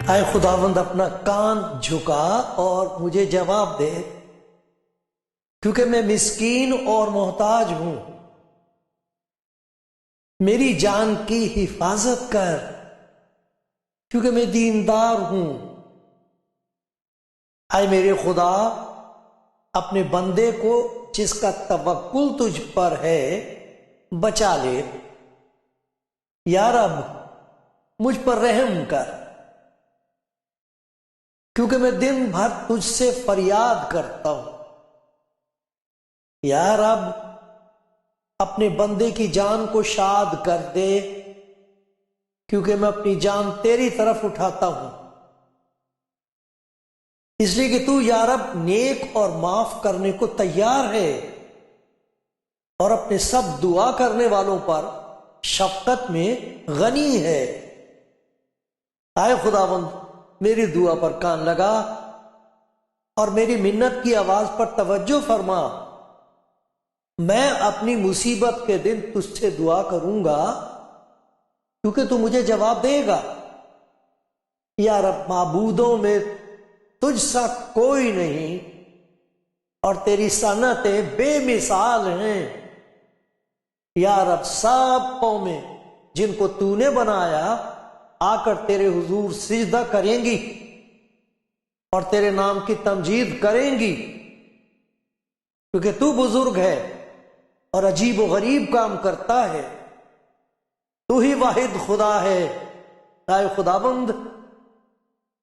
اے خداوند اپنا کان جھکا اور مجھے جواب دے، کیونکہ میں مسکین اور محتاج ہوں۔ میری جان کی حفاظت کر، کیونکہ میں دیندار ہوں۔ اے میرے خدا، اپنے بندے کو جس کا توکل تجھ پر ہے بچا لے۔ یا رب مجھ پر رحم کر، کیونکہ میں دن بھر تجھ سے فریاد کرتا ہوں۔ یا رب اپنے بندے کی جان کو شاد کر دے، کیونکہ میں اپنی جان تیری طرف اٹھاتا ہوں، اس لیے کہ تو یا رب نیک اور معاف کرنے کو تیار ہے، اور اپنے سب دعا کرنے والوں پر شفقت میں غنی ہے۔ اے خداوند میری دعا پر کان لگا اور میری منت کی آواز پر توجہ فرما۔ میں اپنی مصیبت کے دن تجھ سے دعا کروں گا، کیونکہ تو مجھے جواب دے گا۔ یا رب معبودوں میں تجھ سا کوئی نہیں، اور تیری صنعتیں بے مثال ہیں۔ یا رب سب قومیں جن کو تو نے بنایا آ کر تیرے حضور سجدہ کریں گی اور تیرے نام کی تمجید کریں گی، کیونکہ تو بزرگ ہے اور عجیب و غریب کام کرتا ہے۔ تو ہی واحد خدا ہے۔ اے خداوند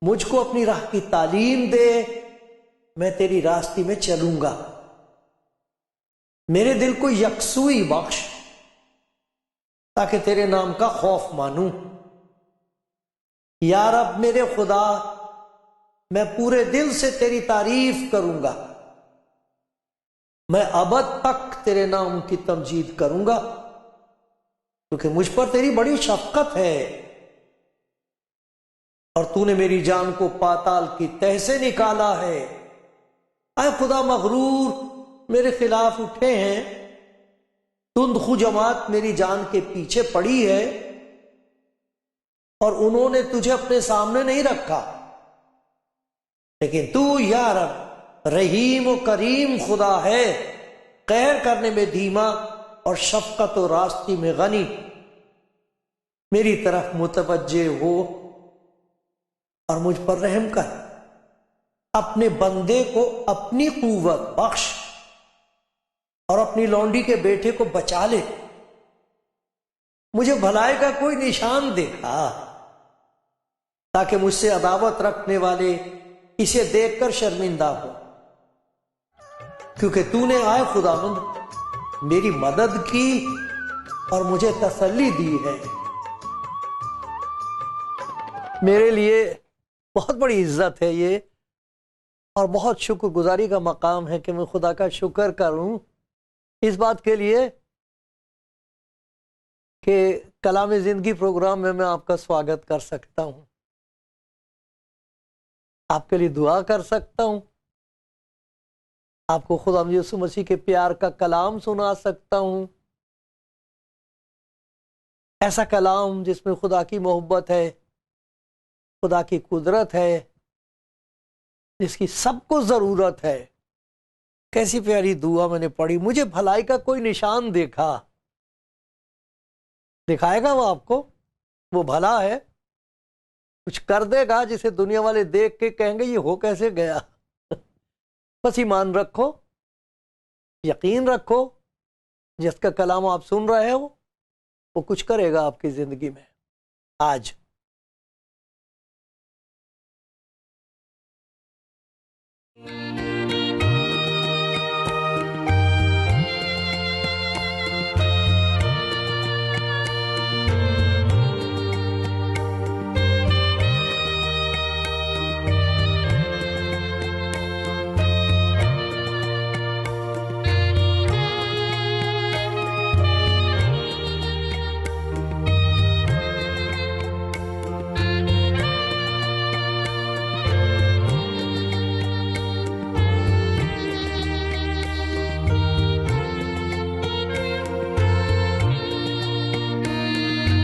مجھ کو اپنی راہ کی تعلیم دے، میں تیری راستے میں چلوں گا۔ میرے دل کو یکسوئی بخش، تاکہ تیرے نام کا خوف مانوں۔ یا رب میرے خدا، میں پورے دل سے تیری تعریف کروں گا، میں ابد تک تیرے نام کی تمجید کروں گا، کیونکہ مجھ پر تیری بڑی شفقت ہے، اور تو نے میری جان کو پاتال کی تہ سے نکالا ہے۔ اے خدا، مغرور میرے خلاف اٹھے ہیں، تندخو جماعت میری جان کے پیچھے پڑی ہے، اور انہوں نے تجھے اپنے سامنے نہیں رکھا۔ لیکن تو یا رب رحیم و کریم خدا ہے، قہر کرنے میں دھیما اور شفقت و راستی میں غنی۔ میری طرف متوجہ ہو اور مجھ پر رحم کر، اپنے بندے کو اپنی قوت بخش، اور اپنی لونڈی کے بیٹے کو بچا لے۔ مجھے بھلائی کا کوئی نشان دکھا، تاکہ مجھ سے عداوت رکھنے والے اسے دیکھ کر شرمندہ ہو، کیونکہ تو نے اے خداوند میری مدد کی اور مجھے تسلی دی ہے۔ میرے لیے بہت بڑی عزت ہے یہ، اور بہت شکر گزاری کا مقام ہے کہ میں خدا کا شکر کروں اس بات کے لیے کہ کلام زندگی پروگرام میں آپ کا سواگت کر سکتا ہوں، آپ کے لیے دعا کر سکتا ہوں، آپ کو خدا یسوع مسیح کے پیار کا کلام سنا سکتا ہوں، ایسا کلام جس میں خدا کی محبت ہے، خدا کی قدرت ہے، جس کی سب کو ضرورت ہے۔ کیسی پیاری دعا میں نے پڑھی، مجھے بھلائی کا کوئی نشان دکھائے گا وہ آپ کو، وہ بھلا ہے، کچھ کر دے گا جسے دنیا والے دیکھ کے کہیں گے یہ ہو کیسے گیا۔ بس ایمان رکھو، یقین رکھو، جس کا کلام آپ سن رہے ہو وہ کچھ کرے گا آپ کی زندگی میں آج۔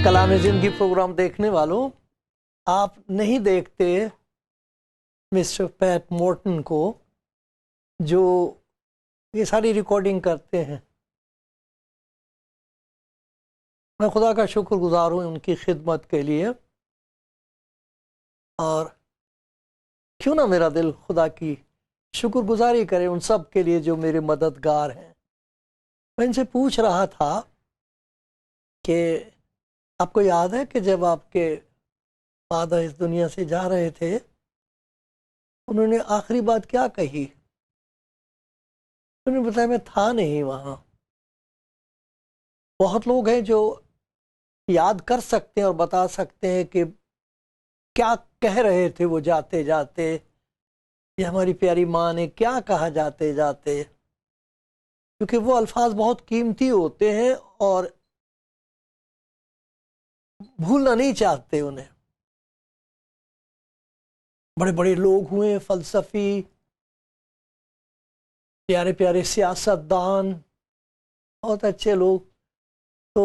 کلام زندگی پروگرام دیکھنے والوں، آپ نہیں دیکھتے مسٹر پیٹ مورٹن کو جو یہ ساری ریکارڈنگ کرتے ہیں. میں خدا کا شکر گزار ہوں ان کی خدمت کے لیے، اور کیوں نہ میرا دل خدا کی شکر گزاری کرے ان سب کے لیے جو میرے مددگار ہیں. میں ان سے پوچھ رہا تھا کہ آپ کو یاد ہے کہ جب آپ کے فادر اس دنیا سے جا رہے تھے، انہوں نے آخری بات کیا کہی؟ انہوں نے بتایا میں تھا نہیں وہاں. بہت لوگ ہیں جو یاد کر سکتے ہیں اور بتا سکتے ہیں کہ کیا کہہ رہے تھے وہ جاتے جاتے، یہ ہماری پیاری ماں نے کیا کہا جاتے جاتے، کیونکہ وہ الفاظ بہت قیمتی ہوتے ہیں اور بھولنا نہیں چاہتے انہیں. بڑے بڑے لوگ ہوئے، فلسفی، پیارے پیارے سیاست دان، بہت اچھے لوگ. تو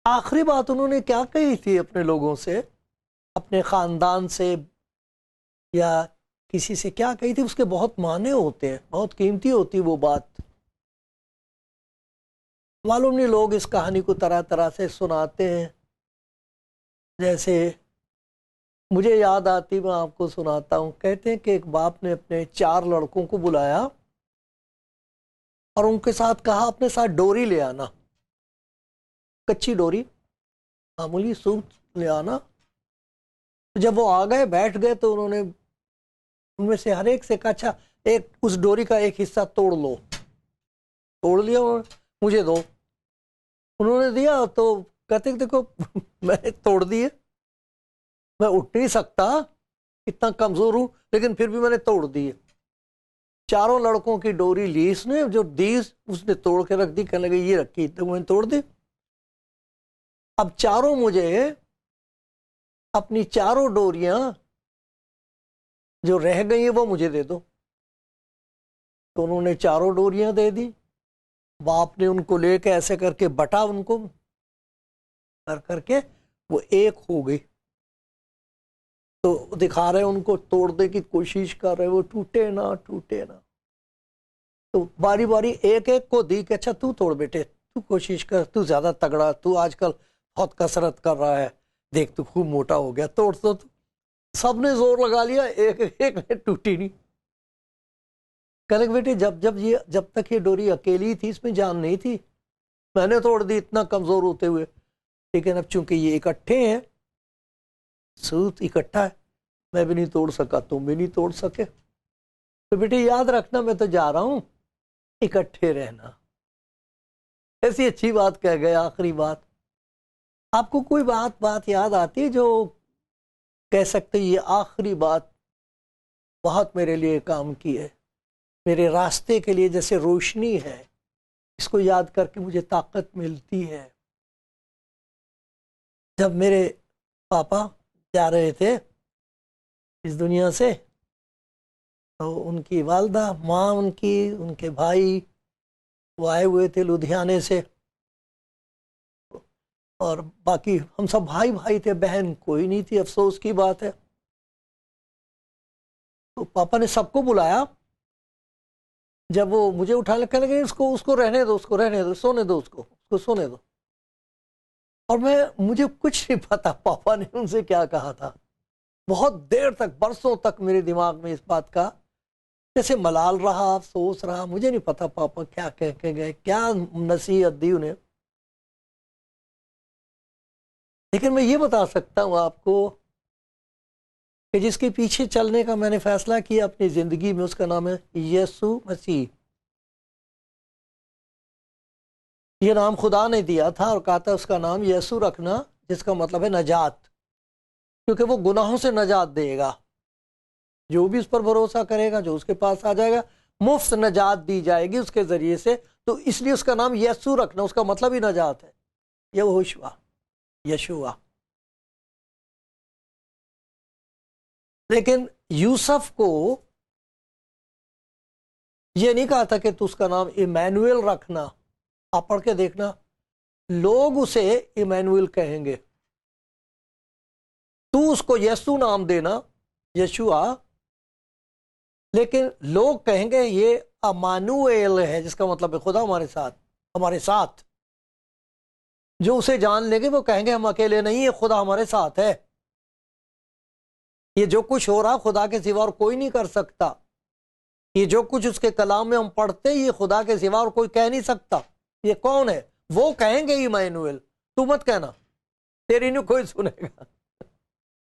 آخری بات انہوں نے کیا کہی تھی اپنے لوگوں سے، اپنے خاندان سے یا کسی سے کیا کہی تھی؟ اس کے بہت معنی ہوتے ہیں، بہت قیمتی ہوتی وہ بات. معلوم نہیں لوگ اس کہانی کو طرح طرح سے سناتے ہیں. جیسے مجھے یاد آتی، میں آپ کو سناتا ہوں. کہتے ہیں کہ ایک باپ نے اپنے 4 لڑکوں کو بلایا اور ان کے ساتھ کہا اپنے ساتھ ڈوری لے آنا، کچی ڈوری، معمولی سوت لے آنا. جب وہ آ گئے بیٹھ گئے تو انہوں نے ان میں سے ہر ایک سے کہا اچھا ایک اس ڈوری کا ایک حصہ توڑ لو. توڑ لیا اور مجھے دو. انہوں نے دیا تو کہتے دیکھو میں نے توڑ دیے، میں اٹھ نہیں سکتا، اتنا کمزور ہوں، لیکن پھر بھی میں نے توڑ دیے. 4 لڑکوں کی ڈوری لی اس نے، جو دی اس نے توڑ کے رکھ دی. کہنے لگے یہ رکھی تو میں نے توڑ دی. اب 4 مجھے اپنی 4 ڈوریاں جو رہ گئی ہیں وہ مجھے دے دو. تو انہوں نے 4 ڈوریاں دے دی. باپ نے ان کو لے کے ایسے کر کے بٹا، ان کو کر کے وہ ایک ہو گئی. تو دکھا رہے ان کو، توڑنے کی کوشش کر رہے، وہ ٹوٹے نہ ٹوٹے نہ. تو باری باری ایک ایک کو دی کہ اچھا تو توڑ بیٹے، تو کوشش کر، تو زیادہ تگڑا، تو آج کل بہت کسرت کر رہا ہے، دیکھ تو خوب موٹا ہو گیا، توڑ تو. سب نے زور لگا لیا، ایک ایک نے ٹوٹی نہیں. کہنے لگے بیٹے جب تک یہ ڈوری اکیلی تھی اس میں جان نہیں تھی، میں نے توڑ دی اتنا کمزور ہوتے ہوئے. لیکن اب چونکہ یہ اکٹھے ہیں، سوت اکٹھا ہے، میں بھی نہیں توڑ سکا، تم بھی نہیں توڑ سکے. تو بیٹے یاد رکھنا میں تو جا رہا ہوں، اکٹھے رہنا. ایسی اچھی بات کہہ گئے آخری بات. آپ کو کوئی بات یاد آتی ہے جو کہہ سکتے یہ آخری بات بہت میرے لیے کام کی ہے، میرے راستے کے لیے جیسے روشنی ہے، اس کو یاد کر کے مجھے طاقت ملتی ہے؟ جب میرے پاپا جا رہے تھے اس دنیا سے تو ان کی والدہ، ماں ان کی، ان کے بھائی وہ آئے ہوئے تھے لدھیانے سے، اور باقی ہم سب بھائی تھے، بہن کوئی نہیں تھی. افسوس کی بات ہے. تو پاپا نے سب کو بلایا. جب وہ مجھے اٹھانے کہنے لگے اس کو رہنے دو، اس کو رہنے دو، سونے دو، اس کو سونے دو. اور مجھے کچھ نہیں پتا پاپا نے ان سے کیا کہا تھا. بہت دیر تک، برسوں تک میرے دماغ میں اس بات کا جیسے ملال رہا، افسوس رہا. مجھے نہیں پتا پاپا کیا کہہ کے گئے، کیا نصیحت دی انہیں. لیکن میں یہ بتا سکتا ہوں آپ کو کہ جس کے پیچھے چلنے کا میں نے فیصلہ کیا اپنی زندگی میں، اس کا نام ہے یسوع مسیح. یہ نام خدا نے دیا تھا اور کہا تھا اس کا نام یسوع رکھنا، جس کا مطلب ہے نجات، کیونکہ وہ گناہوں سے نجات دے گا. جو بھی اس پر بھروسہ کرے گا، جو اس کے پاس آ جائے گا، مفت نجات دی جائے گی اس کے ذریعے سے. تو اس لیے اس کا نام یسوع رکھنا، اس کا مطلب ہی نجات ہے. یشوع. لیکن یوسف کو یہ نہیں کہا تھا کہ تو اس کا نام ایمینویل رکھنا. آپ پڑھ کے دیکھنا لوگ اسے ایمینوئل کہیں گے، تو اس کو یسوع نام دینا، یشوع، لیکن لوگ کہیں گے یہ امانوئیل ہے، جس کا مطلب ہے خدا ہمارے ساتھ۔ جو اسے جان لیں گے وہ کہیں گے ہم اکیلے نہیں ہیں، خدا ہمارے ساتھ ہے۔ یہ جو کچھ ہو رہا خدا کے سوا اور کوئی نہیں کر سکتا، یہ جو کچھ اس کے کلام میں ہم پڑھتے یہ خدا کے سوا اور کوئی کہہ نہیں سکتا۔ یہ کون ہے؟ وہ کہیں گے ایمانوئیل، تو مت کہنا، تیری نہیں کوئی سنے گا،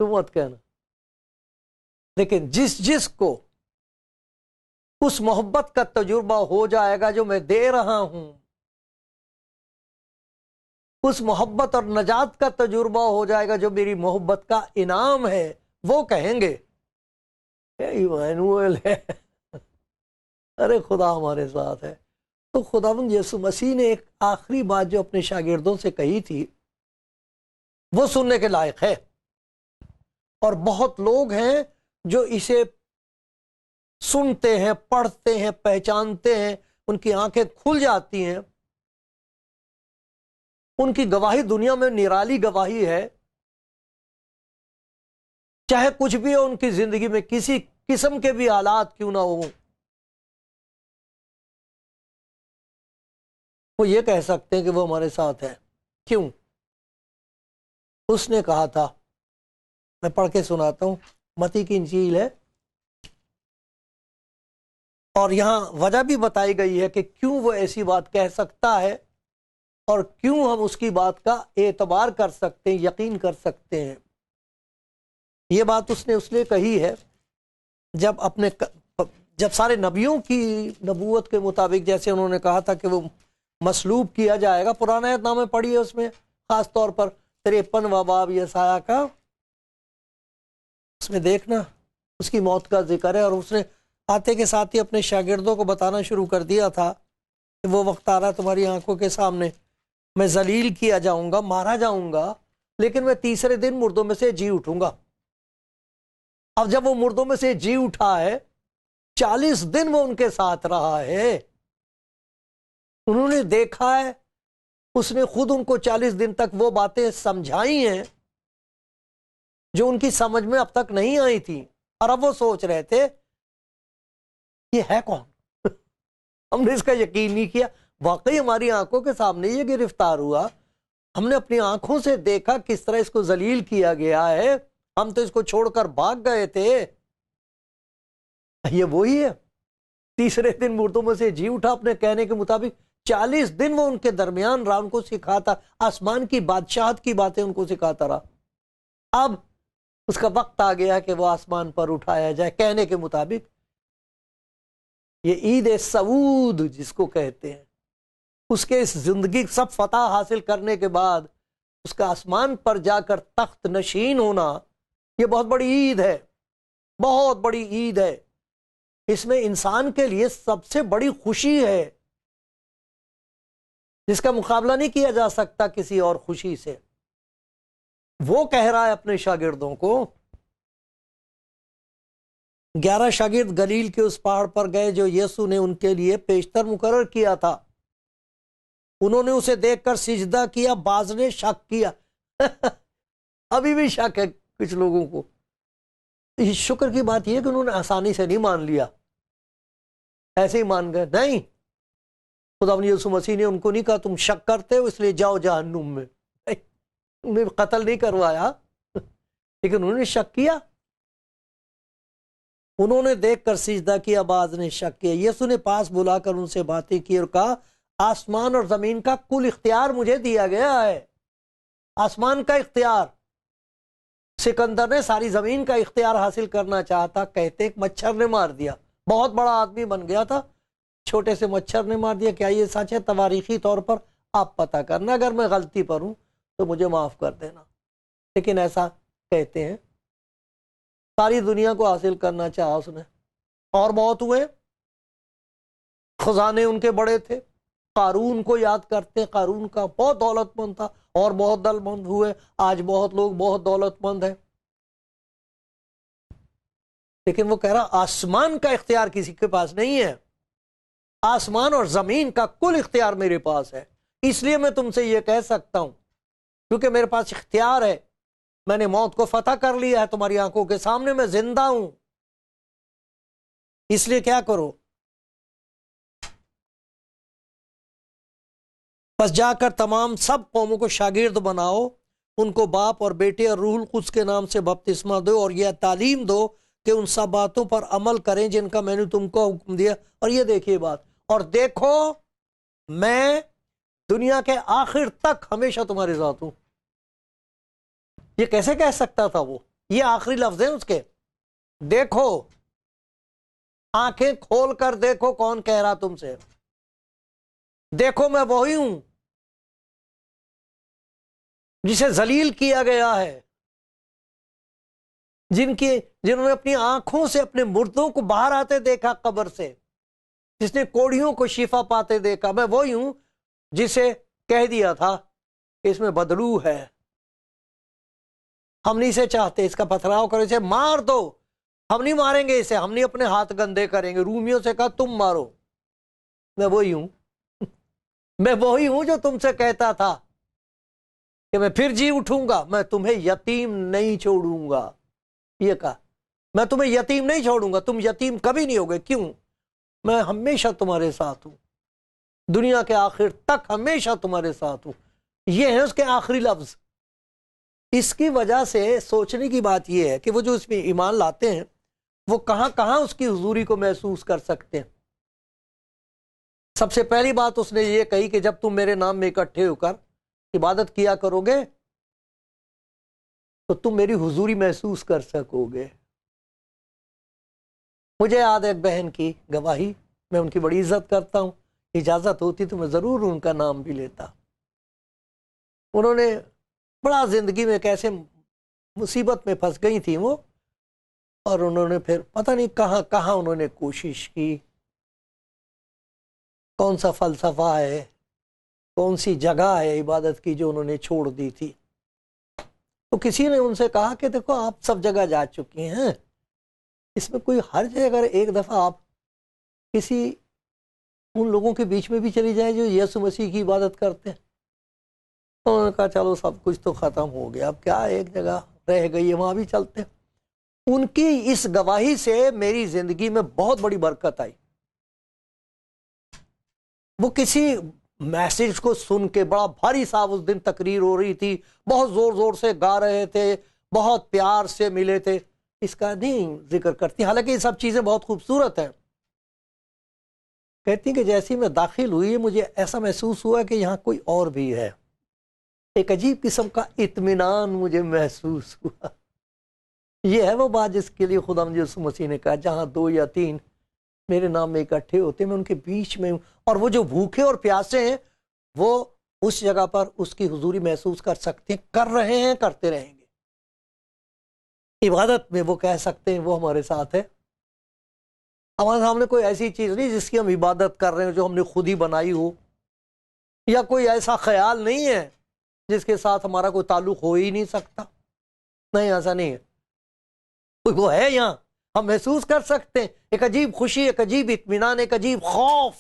تو مت کہنا۔ لیکن جس کو اس محبت کا تجربہ ہو جائے گا جو میں دے رہا ہوں، اس محبت اور نجات کا تجربہ ہو جائے گا جو میری محبت کا انعام ہے، وہ کہیں گے ایمانوئیل ہے، ارے خدا ہمارے ساتھ ہے۔ تو خداوند یسوع مسیح نے ایک آخری بات جو اپنے شاگردوں سے کہی تھی وہ سننے کے لائق ہے، اور بہت لوگ ہیں جو اسے سنتے ہیں، پڑھتے ہیں، پہچانتے ہیں، ان کی آنکھیں کھل جاتی ہیں، ان کی گواہی دنیا میں نرالی گواہی ہے، چاہے کچھ بھی ہو ان کی زندگی میں، کسی قسم کے بھی حالات کیوں نہ ہوں، وہ یہ کہہ سکتے ہیں کہ وہ ہمارے ساتھ ہے۔ کیوں؟ اس نے کہا تھا، میں پڑھ کے سناتا ہوں، متی کی انجیل ہے، اور یہاں وجہ بھی بتائی گئی ہے کہ کیوں وہ ایسی بات کہہ سکتا ہے اور کیوں ہم اس کی بات کا اعتبار کر سکتے ہیں، یقین کر سکتے ہیں۔ یہ بات اس نے اس لیے کہی ہے جب سارے نبیوں کی نبوت کے مطابق، جیسے انہوں نے کہا تھا کہ وہ مصلوب کیا جائے گا، پرانا عہد نامہ پڑھی ہے، اس میں خاص طور پر 53واں باب یسایہ کا، اس میں دیکھنا اس کی موت کا ذکر ہے، اور اس نے آتے کے ساتھ ہی اپنے شاگردوں کو بتانا شروع کر دیا تھا کہ وہ وقت آ رہا تمہاری آنکھوں کے سامنے، میں ذلیل کیا جاؤں گا، مارا جاؤں گا، لیکن میں تیسرے دن مردوں میں سے جی اٹھوں گا۔ اب جب وہ مردوں میں سے جی اٹھا ہے، 40 دن وہ ان کے ساتھ رہا ہے، انہوں نے دیکھا ہے، اس نے خود ان کو 40 دن تک وہ باتیں سمجھائی ہیں جو ان کی سمجھ میں اب تک نہیں آئی تھی، اور اب وہ سوچ رہے تھے یہ ہے کون؟ ہم نے اس کا یقین نہیں کیا، واقعی ہماری آنکھوں کے سامنے یہ گرفتار ہوا، ہم نے اپنی آنکھوں سے دیکھا کس طرح اس کو ذلیل کیا گیا ہے، ہم تو اس کو چھوڑ کر بھاگ گئے تھے۔ یہ وہی ہے، تیسرے دن مردوں میں سے جی اٹھا، اپنے کہنے کے مطابق 40 دن وہ ان کے درمیان رہا، ان کو سکھاتا، آسمان کی بادشاہت کی باتیں ان کو سکھاتا رہا۔ اب اس کا وقت آ گیا کہ وہ آسمان پر اٹھایا جائے، کہنے کے مطابق یہ عید سعود جس کو کہتے ہیں، اس کے اس زندگی سب فتح حاصل کرنے کے بعد اس کا آسمان پر جا کر تخت نشین ہونا، یہ بہت بڑی عید ہے، بہت بڑی عید ہے۔ اس میں انسان کے لیے سب سے بڑی خوشی ہے جس کا مقابلہ نہیں کیا جا سکتا کسی اور خوشی سے۔ وہ کہہ رہا ہے اپنے شاگردوں کو، 11 شاگرد گلیل کے اس پہاڑ پر گئے جو یسوع نے ان کے لیے پیشتر مقرر کیا تھا، انہوں نے اسے دیکھ کر سجدہ کیا، بعض نے شک کیا۔ ابھی بھی شک ہے کچھ لوگوں کو۔ شکر کی بات یہ کہ انہوں نے آسانی سے نہیں مان لیا، ایسے ہی مان گئے نہیں۔ خداوند یسوع مسیح نے ان کو نہیں کہا تم شک کرتے ہو اس لیے جاؤ جہنم میں، انہیں قتل نہیں کروایا، لیکن انہوں نے شک کیا، انہوں نے دیکھ کر سجدہ کیا، بعض نے شک کیا۔ یسوع نے پاس بلا کر ان سے باتیں کی اور کہا آسمان اور زمین کا کل اختیار مجھے دیا گیا ہے۔ آسمان کا اختیار، سکندر نے ساری زمین کا اختیار حاصل کرنا چاہتا، کہتے ایک مچھر نے مار دیا، بہت بڑا آدمی بن گیا تھا، چھوٹے سے مچھر نے مار دیا۔ کیا یہ سچ ہے؟ تواریخی طور پر آپ پتہ کرنا، اگر میں غلطی پر ہوں تو مجھے معاف کر دینا، لیکن ایسا کہتے ہیں ساری دنیا کو حاصل کرنا چاہا اس نے، اور بہت ہوئے، خزانے ان کے بڑے تھے۔ قارون کو یاد کرتے، قارون کا بہت دولت مند تھا، اور بہت دولت مند ہوئے، آج بہت لوگ بہت دولت مند ہیں، لیکن وہ کہہ رہا آسمان کا اختیار کسی کے پاس نہیں ہے، آسمان اور زمین کا کل اختیار میرے پاس ہے۔ اس لیے میں تم سے یہ کہہ سکتا ہوں کیونکہ میرے پاس اختیار ہے، میں نے موت کو فتح کر لیا ہے، تمہاری آنکھوں کے سامنے میں زندہ ہوں، اس لیے کیا کرو، بس جا کر تمام سب قوموں کو شاگرد بناؤ، ان کو باپ اور بیٹے اور روح القدس کے نام سے بپتسمہ دو اور یہ تعلیم دو کہ ان سب باتوں پر عمل کریں جن کا میں نے تم کو حکم دیا۔ اور یہ دیکھیے بات، اور دیکھو میں دنیا کے آخر تک ہمیشہ تمہارے ساتھ ہوں۔ یہ کیسے کہہ سکتا تھا وہ؟ یہ آخری لفظ ہیں اس کے، دیکھو، آنکھیں کھول کر دیکھو کون کہہ رہا تم سے، دیکھو میں وہی ہوں جسے ذلیل کیا گیا ہے، جنہوں نے اپنی آنکھوں سے اپنے مردوں کو باہر آتے دیکھا قبر سے، جس نے کوڑیوں کو شفا پاتے دیکھا، میں وہی ہوں جسے کہہ دیا تھا کہ اس میں بدلو ہے، ہم نہیں اسے چاہتے، اس کا پتھراؤ کرو، اسے مار دو، ہم نہیں ماریں گے اسے، ہم نہیں اپنے ہاتھ گندے کریں گے، رومیوں سے کہا تم مارو، میں وہی ہوں میں وہی ہوں جو تم سے کہتا تھا کہ میں پھر جی اٹھوں گا، میں تمہیں یتیم نہیں چھوڑوں گا، یہ کہا میں تمہیں یتیم نہیں چھوڑوں گا، تم یتیم کبھی نہیں ہوگے، کیوں؟ میں ہمیشہ تمہارے ساتھ ہوں، دنیا کے آخر تک ہمیشہ تمہارے ساتھ ہوں۔ یہ ہے اس کے آخری لفظ۔ اس کی وجہ سے سوچنے کی بات یہ ہے کہ وہ جو اس میں ایمان لاتے ہیں وہ کہاں کہاں اس کی حضوری کو محسوس کر سکتے ہیں۔ سب سے پہلی بات اس نے یہ کہی کہ جب تم میرے نام میں اکٹھے ہو کر عبادت کیا کرو گے تو تم میری حضوری محسوس کر سکو گے۔ مجھے یاد ہے ایک بہن کی گواہی، میں ان کی بڑی عزت کرتا ہوں، اجازت ہوتی تو میں ضرور ان کا نام بھی لیتا۔ انہوں نے بڑا زندگی میں کیسے مصیبت میں پھنس گئی تھی وہ، اور انہوں نے پھر پتہ نہیں کہاں کہاں انہوں نے کوشش کی، کون سا فلسفہ ہے، کون سی جگہ ہے عبادت کی جو انہوں نے چھوڑ دی تھی۔ تو کسی نے ان سے کہا کہ دیکھو آپ سب جگہ جا چکی ہیں، اس میں کوئی حرج ہے اگر ایک دفعہ آپ کسی ان لوگوں کے بیچ میں بھی چلی جائیں جو یسوع مسیح کی عبادت کرتے ہیں۔ تو انہوں نے کہا چلو سب کچھ تو ختم ہو گیا، اب کیا ایک جگہ رہ گئی ہے وہاں بھی چلتے ہیں۔ ان کی اس گواہی سے میری زندگی میں بہت بڑی برکت آئی۔ وہ کسی میسج کو سن کے بڑا بھاری صاحب اس دن تقریر ہو رہی تھی، بہت زور زور سے گا رہے تھے، بہت پیار سے ملے تھے، اس کا نہیں ذکر کرتی، حالانکہ یہ سب چیزیں بہت خوبصورت ہیں۔ کہتی کہ جیسی میں داخل ہوئی مجھے ایسا محسوس ہوا کہ یہاں کوئی اور بھی ہے، ایک عجیب قسم کا اطمینان مجھے محسوس ہوا۔ یہ ہے وہ بات جس کے لیے خدا مجھے یسوع مسیح نے کہا جہاں دو یا تین میرے نام میں اکٹھے ہوتے میں ان کے بیچ میں ہوں، اور وہ جو بھوکے اور پیاسے ہیں وہ اس جگہ پر اس کی حضوری محسوس کر سکتے ہیں، کر رہے ہیں، کرتے رہیں گے۔ عبادت میں وہ کہہ سکتے ہیں وہ ہمارے ساتھ ہے۔ ہمارے سامنے کوئی ایسی چیز نہیں جس کی ہم عبادت کر رہے ہیں جو ہم نے خود ہی بنائی ہو، یا کوئی ایسا خیال نہیں ہے جس کے ساتھ ہمارا کوئی تعلق ہو ہی نہیں سکتا، نہیں ایسا نہیں ہے، وہ ہے یہاں، ہم محسوس کر سکتے ہیں ایک عجیب خوشی، ایک عجیب اطمینان، ایک عجیب خوف،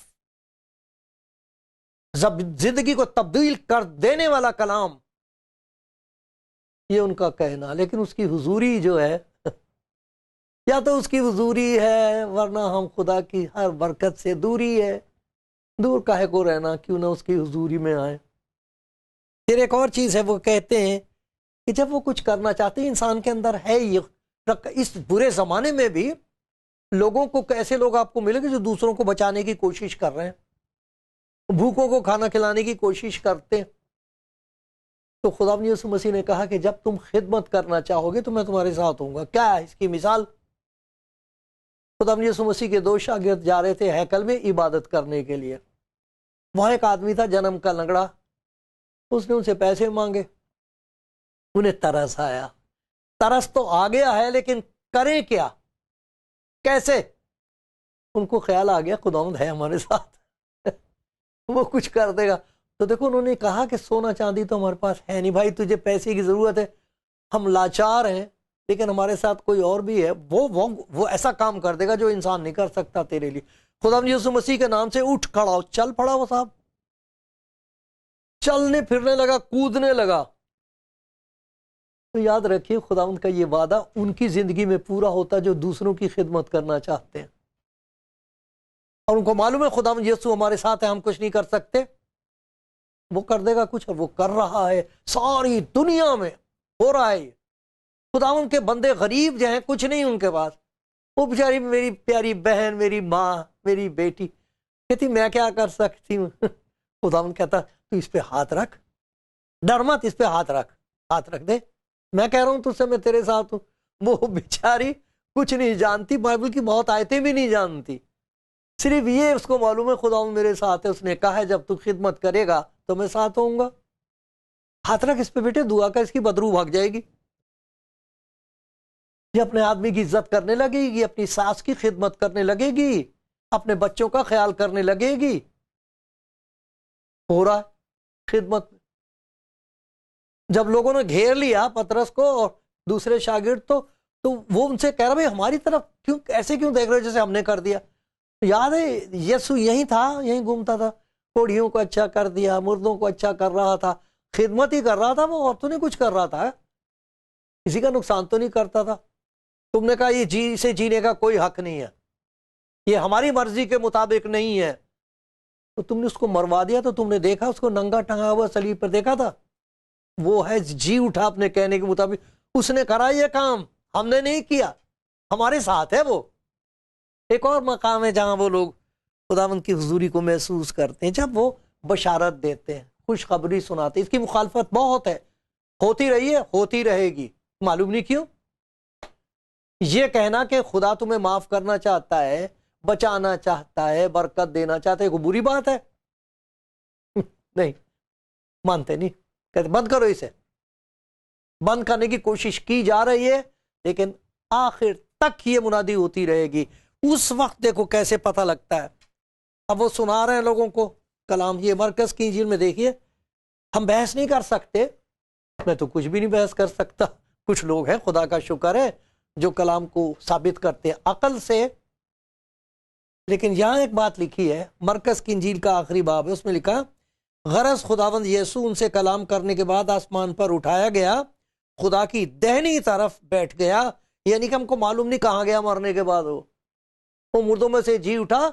زندگی کو تبدیل کر دینے والا کلام، یہ ان کا کہنا۔ لیکن اس کی حضوری جو ہے یا تو اس کی حضوری ہے، ورنہ ہم خدا کی ہر برکت سے دوری ہے، دور کاہے کو رہنا، کیوں نہ اس کی حضوری میں آئے۔ پھر ایک اور چیز ہے، وہ کہتے ہیں کہ جب وہ کچھ کرنا چاہتے ہیں، انسان کے اندر ہے یہ، اس برے زمانے میں بھی لوگوں کو، ایسے لوگ آپ کو ملیں گے جو دوسروں کو بچانے کی کوشش کر رہے ہیں، بھوکوں کو کھانا کھلانے کی کوشش کرتے ہیں۔ تو خدا یسوع مسیح نے کہا کہ جب تم خدمت کرنا چاہو گے تو میں تمہارے ساتھ ہوں گا۔ کیا ہے اس کی مثال؟ خدا یسوع مسیح کے دو شاگرد جا رہے تھے ہیکل میں عبادت کرنے کے لیے، وہاں ایک آدمی تھا جنم کا لنگڑا، اس نے ان سے پیسے مانگے، انہیں ترس آیا، ترس تو آ گیا ہے لیکن کریں کیا، کیسے؟ ان کو خیال آ گیا خداوند ہے ہمارے ساتھ وہ کچھ کر دے گا۔ تو دیکھو انہوں نے کہا کہ سونا چاندی تو ہمارے پاس ہے نہیں بھائی، تجھے پیسے کی ضرورت ہے، ہم لاچار ہیں، لیکن ہمارے ساتھ کوئی اور بھی ہے، وہ ایسا کام کر دے گا جو انسان نہیں کر سکتا تیرے لیے۔ خدا یسوع مسیح کے نام سے اٹھ کھڑا ہو، چل پڑا وہ صاحب، چلنے پھرنے لگا، کودنے لگا۔ تو یاد رکھیے خداوند کا یہ وعدہ ان کی زندگی میں پورا ہوتا جو دوسروں کی خدمت کرنا چاہتے ہیں، اور ان کو معلوم ہے خداوند یسوع ہمارے ساتھ ہے، ہم کچھ نہیں کر سکتے، وہ کر دے گا کچھ، اور وہ کر رہا ہے، ساری دنیا میں ہو رہا ہے۔ خداوند کے بندے غریب جو ہیں، کچھ نہیں ان کے پاس، وہ بیچاری میری پیاری بہن، میری ماں، میری بیٹی کہتی میں کیا کر سکتی ہوں؟ خداوند کہتا تو اس پہ ہاتھ رکھ، ڈر مت، اس پہ ہاتھ رکھ، ہاتھ رکھ دے، میں کہہ رہا ہوں تجھ سے، میں تیرے ساتھ ہوں۔ وہ بیچاری کچھ نہیں جانتی، بائبل کی بہت آیتیں بھی نہیں جانتی، صرف یہ اس کو معلوم ہے خداوند میرے ساتھ ہے، اس نے کہا ہے جب تو خدمت کرے گا تو میں ساتھ ہوں گا۔ ہاتھ رکھ اس پہ بیٹے، دعا کا، اس کی بدرو بھاگ جائے گی، یہ اپنے آدمی کی عزت کرنے لگے گی، اپنی ساس کی خدمت کرنے لگے گی، اپنے بچوں کا خیال کرنے لگے گی۔ ہو رہا ہے خدمت۔ جب لوگوں نے گھیر لیا پترس کو اور دوسرے شاگرد، تو وہ ان سے کہہ رہا بھائی ہماری طرف کیوں ایسے کیوں دیکھ رہے ہو جیسے ہم نے کر دیا؟ یاد ہے یسوع یہیں تھا، یہیں گھومتا تھا، کوڑھیوں کو اچھا کر دیا، مردوں کو اچھا کر رہا تھا، خدمت ہی کر رہا تھا، وہ اور تو نہیں کچھ کر رہا تھا، کسی کا نقصان تو نہیں کرتا تھا۔ تم نے کہا یہ اسے جینے کا کوئی حق نہیں ہے، یہ ہماری مرضی کے مطابق نہیں ہے، تو تم نے اس کو مروا دیا۔ تو تم نے دیکھا اس کو ننگا ٹنگا ہوا صلیب پر دیکھا تھا؟ وہ ہے جی اٹھا اپنے کہنے کے مطابق، اس نے کرا یہ کام، ہم نے نہیں کیا، ہمارے ساتھ ہے وہ۔ ایک اور مقام ہے جہاں وہ لوگ خداوند کی حضوری کو محسوس کرتے ہیں، جب وہ بشارت دیتے ہیں، خوشخبری سناتے ہیں۔ اس کی مخالفت بہت ہے، ہوتی رہی ہے، ہوتی رہے گی، معلوم نہیں کیوں۔ یہ کہنا کہ خدا تمہیں معاف کرنا چاہتا ہے، بچانا چاہتا ہے، برکت دینا چاہتا ہے، کوئی بری بات ہے؟ نہیں مانتے، نہیں کہتے بند کرو، اسے بند کرنے کی کوشش کی جا رہی ہے، لیکن آخر تک یہ منادی ہوتی رہے گی۔ اس وقت دیکھو کیسے پتہ لگتا ہے، اب وہ سنا رہے ہیں لوگوں کو کلام۔ یہ مرکز کی انجیل میں دیکھیے، ہم بحث نہیں کر سکتے، میں تو کچھ بھی نہیں بحث کر سکتا، کچھ لوگ ہیں خدا کا شکر ہے جو کلام کو ثابت کرتے ہیں عقل سے۔ لیکن یہاں ایک بات لکھی ہے، مرکز کی انجیل کا آخری باب ہے، اس میں لکھا غرض خداوند یسوع ان سے کلام کرنے کے بعد آسمان پر اٹھایا گیا، خدا کی دہنی طرف بیٹھ گیا، یعنی کہ ہم کو معلوم نہیں کہاں گیا مرنے کے بعد، وہ مردوں میں سے جی اٹھا،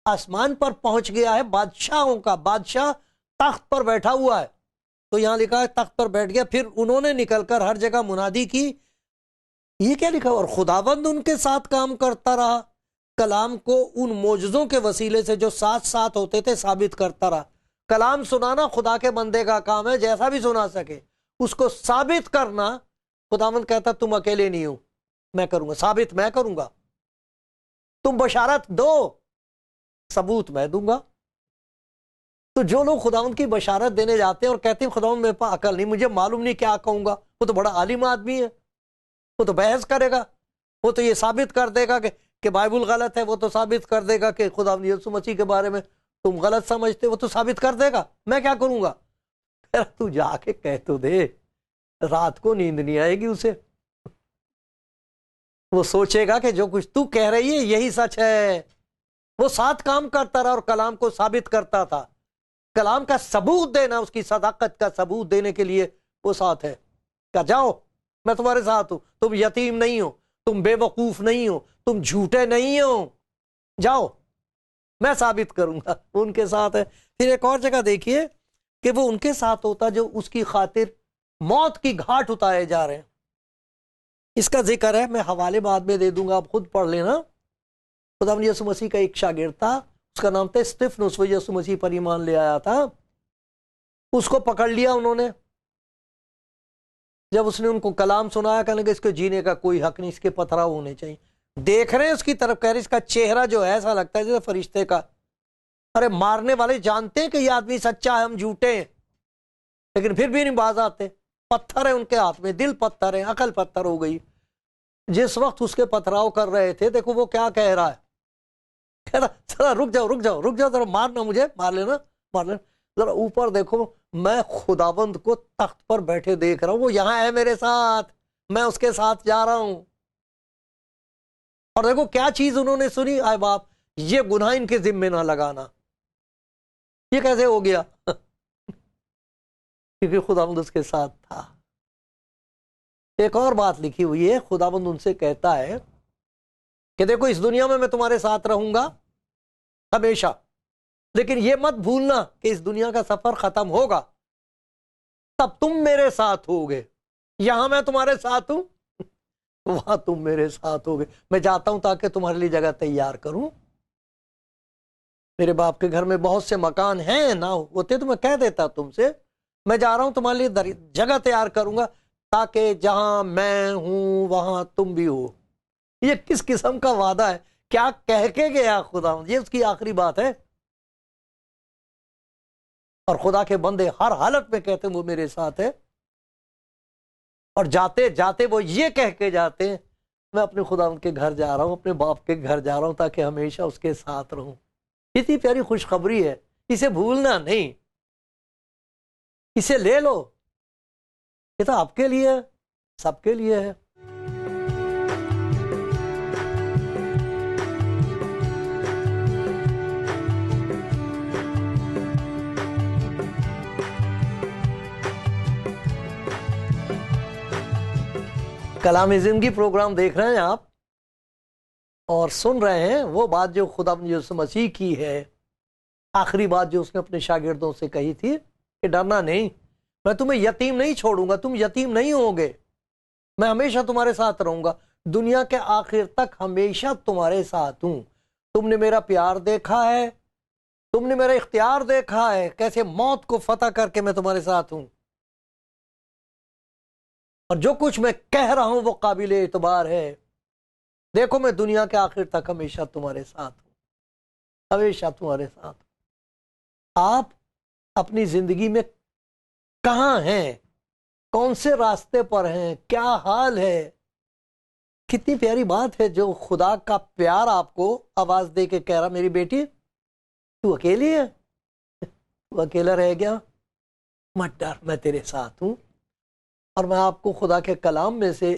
آسمان پر پہنچ گیا ہے، بادشاہوں کا بادشاہ تخت پر بیٹھا ہوا ہے۔ تو یہاں لکھا ہے تخت پر بیٹھ گیا، پھر انہوں نے نکل کر ہر جگہ منادی کی، یہ کیا لکھا؟ اور خداوند ان کے ساتھ کام کرتا رہا، کلام کو ان معجزوں کے وسیلے سے جو ساتھ ساتھ ہوتے تھے ثابت کرتا رہا۔ کلام سنانا خدا کے بندے کا کام ہے، جیسا بھی سنا سکے، اس کو ثابت کرنا خداوند کہتا تم اکیلے نہیں ہو، میں کروں گا، ثابت میں کروں گا، تم بشارت دو، ثبوت میں دوں گا۔ تو جو لوگ خداوند کی بشارت دینے جاتے ہیں اور کہتے ہیں خداوند میرے پاس عقل نہیں، مجھے معلوم نہیں کیا کہوں گا، وہ تو بڑا عالم آدمی ہے، وہ تو بحث کرے گا، وہ تو یہ ثابت کر دے گا کہ بائبل غلط ہے، وہ تو ثابت کر دے گا کہ خداوند یسوع مسیح کے بارے میں تم غلط سمجھتے، وہ تو ثابت کر دے گا، میں کیا کروں گا؟ تو جا کے کہہ تو دے، رات کو نیند نہیں آئے گی اسے، وہ سوچے گا کہ جو کچھ تو کہہ رہی ہے یہی سچ ہے۔ وہ ساتھ کام کرتا رہا اور کلام کو ثابت کرتا تھا، کلام کا ثبوت دینا، اس کی صداقت کا ثبوت دینے کے لیے وہ ساتھ ہے۔ کہ جاؤ میں تمہارے ساتھ ہوں، تم یتیم نہیں ہو، تم بے وقوف نہیں ہو، تم جھوٹے نہیں ہو، جاؤ میں ثابت کروں گا، ان کے ساتھ ہے۔ پھر ایک اور جگہ دیکھیے کہ وہ ان کے ساتھ ہوتا جو اس کی خاطر موت کی گھاٹ اتارے جا رہے ہیں۔ اس کا ذکر ہے، میں حوالے بعد میں دے دوں گا، آپ خود پڑھ لینا۔ خداوند یسوع مسیح کا ایک شاگرد تھا، اس کا نام تھا استفنس، وہ یسوع مسیح پر ایمان لے آیا تھا، اس کو پکڑ لیا انہوں نے۔ جب اس نے ان کو کلام سنایا، کہنے لگے اس کے جینے کا کوئی حق نہیں، اس کے پتھراؤ ہونے چاہیے۔ دیکھ رہے ہیں اس کی طرف، کہہ رہے اس کا چہرہ جو ہے ایسا لگتا ہے جیسے فرشتے کا۔ ارے مارنے والے جانتے ہیں کہ یہ آدمی سچا ہے، ہم جھوٹے ہیں، لیکن پھر بھی نہیں باز آتے، پتھر ہے ان کے ہاتھ میں، دل پتھر ہے، عقل پتھر ہو گئی۔ جس وقت اس کے پتھراؤ کر رہے تھے، دیکھو وہ کیا کہہ رہا ہے، کہہ رہا ذرا رک جاؤ، رک جاؤ، رک جاؤ، ذرا مارنا، مجھے مار لینا، مار لینا، ذرا اوپر دیکھو، میں خداوند کو تخت پر بیٹھے دیکھ رہا ہوں، وہ یہاں ہے میرے ساتھ، میں اس کے ساتھ جا رہا ہوں۔ اور دیکھو کیا چیز انہوں نے سنی، آئے باپ، یہ گناہ ان کے ذمے نہ لگانا۔ یہ کیسے ہو گیا؟ کیونکہ خداوند اس کے ساتھ تھا۔ ایک اور بات لکھی ہوئی ہے، خداوند ان سے کہتا ہے کہ دیکھو اس دنیا میں تمہارے ساتھ رہوں گا ہمیشہ، لیکن یہ مت بھولنا کہ اس دنیا کا سفر ختم ہوگا تب تم میرے ساتھ ہوگے۔ یہاں میں تمہارے ساتھ ہوں، وہاں تم میرے ساتھ ہوگے۔ میں جاتا ہوں تاکہ تمہارے لیے جگہ تیار کروں۔ میرے باپ کے گھر میں بہت سے مکان ہیں، نہ ہوتے تو میں کہہ دیتا تم سے۔ میں جا رہا ہوں تمہارے لیے جگہ تیار کروں گا تاکہ جہاں میں ہوں وہاں تم بھی ہو۔ یہ کس قسم کا وعدہ ہے؟ کیا کہہ کے گیا خدا؟ یہ اس کی آخری بات ہے۔ اور خدا کے بندے ہر حالت میں کہتے ہیں وہ میرے ساتھ ہے، اور جاتے جاتے وہ یہ کہہ کے جاتے ہیں میں اپنے خدا کے گھر جا رہا ہوں، اپنے باپ کے گھر جا رہا ہوں تاکہ ہمیشہ اس کے ساتھ رہوں۔ اتنی پیاری خوشخبری ہے، اسے بھولنا نہیں، اسے لے لو۔ یہ تو آپ کے لیے، سب کے لیے ہے۔ کلام زندگی پروگرام دیکھ رہے ہیں آپ اور سن رہے ہیں وہ بات جو خدا یسوع مسیح کی ہے، آخری بات جو اس نے اپنے شاگردوں سے کہی تھی کہ ڈرنا نہیں، میں تمہیں یتیم نہیں چھوڑوں گا، تم یتیم نہیں ہوگے، میں ہمیشہ تمہارے ساتھ رہوں گا، دنیا کے آخر تک ہمیشہ تمہارے ساتھ ہوں۔ تم نے میرا پیار دیکھا ہے، تم نے میرا اختیار دیکھا ہے، کیسے موت کو فتح کر کے میں تمہارے ساتھ ہوں، اور جو کچھ میں کہہ رہا ہوں وہ قابل اعتبار ہے۔ دیکھو میں دنیا کے آخر تک ہمیشہ تمہارے ساتھ ہوں، ہمیشہ تمہارے ساتھ ہوں۔ آپ اپنی زندگی میں کہاں ہیں؟ کون سے راستے پر ہیں؟ کیا حال ہے؟ کتنی پیاری بات ہے جو خدا کا پیار آپ کو آواز دے کے کہہ رہا، میری بیٹی تو اکیلی ہے، تو اکیلا رہ گیا، مت ڈر، میں تیرے ساتھ ہوں۔ اور میں آپ کو خدا کے کلام میں سے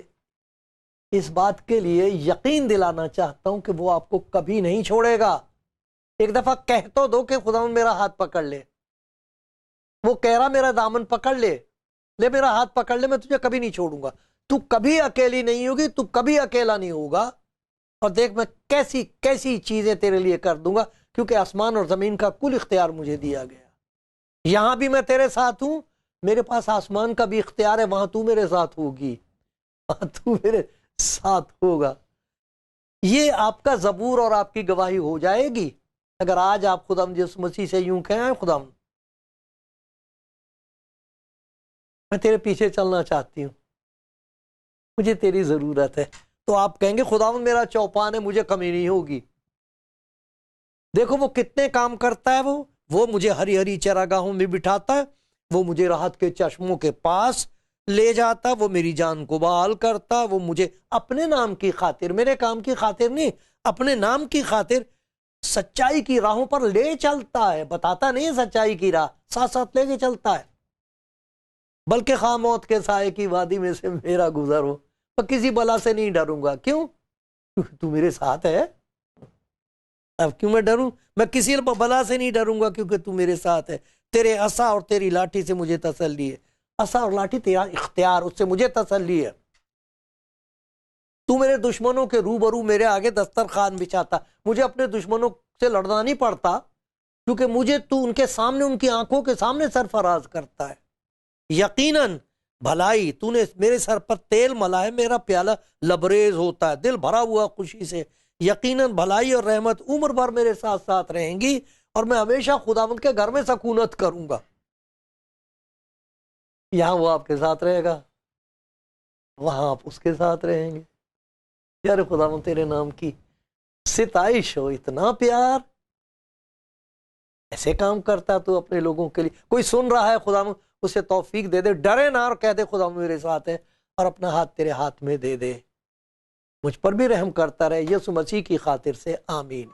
اس بات کے لیے یقین دلانا چاہتا ہوں کہ وہ آپ کو کبھی نہیں چھوڑے گا۔ ایک دفعہ کہہ تو دو کہ خدا میرا ہاتھ پکڑ لے، وہ کہہ رہا میرا دامن پکڑ لے میرا ہاتھ پکڑ لے، میں تجھے کبھی نہیں چھوڑوں گا، تو کبھی اکیلی نہیں ہوگی، تو کبھی اکیلا نہیں ہوگا، اور دیکھ میں کیسی کیسی چیزیں تیرے لیے کر دوں گا، کیونکہ آسمان اور زمین کا کل اختیار مجھے دیا گیا۔ یہاں بھی میں تیرے ساتھ ہوں، میرے پاس آسمان کا بھی اختیار ہے، وہاں تو میرے ساتھ ہوگی، وہاں تو میرے ساتھ ہوگا۔ یہ آپ کا زبور اور آپ کی گواہی ہو جائے گی اگر آج آپ خدا یسوع مسیح سے یوں کہیں، خدا میں تیرے پیچھے چلنا چاہتی ہوں، مجھے تیری ضرورت ہے۔ تو آپ کہیں گے خدا میرا چوپان ہے، مجھے کمی نہیں ہوگی۔ دیکھو وہ کتنے کام کرتا ہے، وہ مجھے ہری ہری چراگاہوں میں بٹھاتا ہے، وہ مجھے راحت کے چشموں کے پاس لے جاتا، وہ میری جان کو بحال کرتا، وہ مجھے اپنے نام کی خاطر، میرے کام کی خاطر نہیں، اپنے نام کی خاطر سچائی کی راہوں پر لے چلتا ہے، بتاتا نہیں سچائی کی راہ، ساتھ ساتھ لے کے چلتا ہے۔ بلکہ خواہ موت کے سائے کی وادی میں سے میرا گزر ہو، میں کسی بلا سے نہیں ڈروں گا۔ کیوں؟ کیونکہ تو میرے ساتھ ہے۔ اب کیوں میں ڈروں؟ میں کسی بلا سے نہیں ڈروں گا کیونکہ تو میرے ساتھ ہے۔ تیرے عصا اور تیری لاٹھی سے مجھے تسلی ہے۔ عصا اور لاٹھی تیرا اختیار، اس سے مجھے تسلی ہے۔ تو میرے دشمنوں کے روبرو میرے آگے دسترخوان بچھاتا، مجھے اپنے دشمنوں سے لڑنا نہیں پڑتا، کیونکہ مجھے تو ان کے سامنے، ان کی آنکھوں کے سامنے سرفراز کرتا ہے۔ یقیناً بھلائی، تو نے میرے سر پر تیل ملا ہے، میرا پیالہ لبریز ہوتا ہے، دل بھرا ہوا خوشی سے۔ یقیناً بھلائی اور رحمت عمر بھر میرے ساتھ ساتھ رہیں گی، اور میں ہمیشہ خداوند کے گھر میں سکونت کروں گا۔ یہاں وہ آپ کے ساتھ رہے گا، وہاں آپ اس کے ساتھ رہیں گے۔ یار خداوند تیرے نام کی ستائش ہو، اتنا پیار، ایسے کام کرتا تو اپنے لوگوں کے لیے۔ کوئی سن رہا ہے خداوند اسے توفیق دے دے، ڈرے نہ، اور کہہ دے خداوند میرے ساتھ ہے، اور اپنا ہاتھ تیرے ہاتھ میں دے دے۔ مجھ پر بھی رحم کرتا رہے یسوع مسیح کی خاطر سے، آمین۔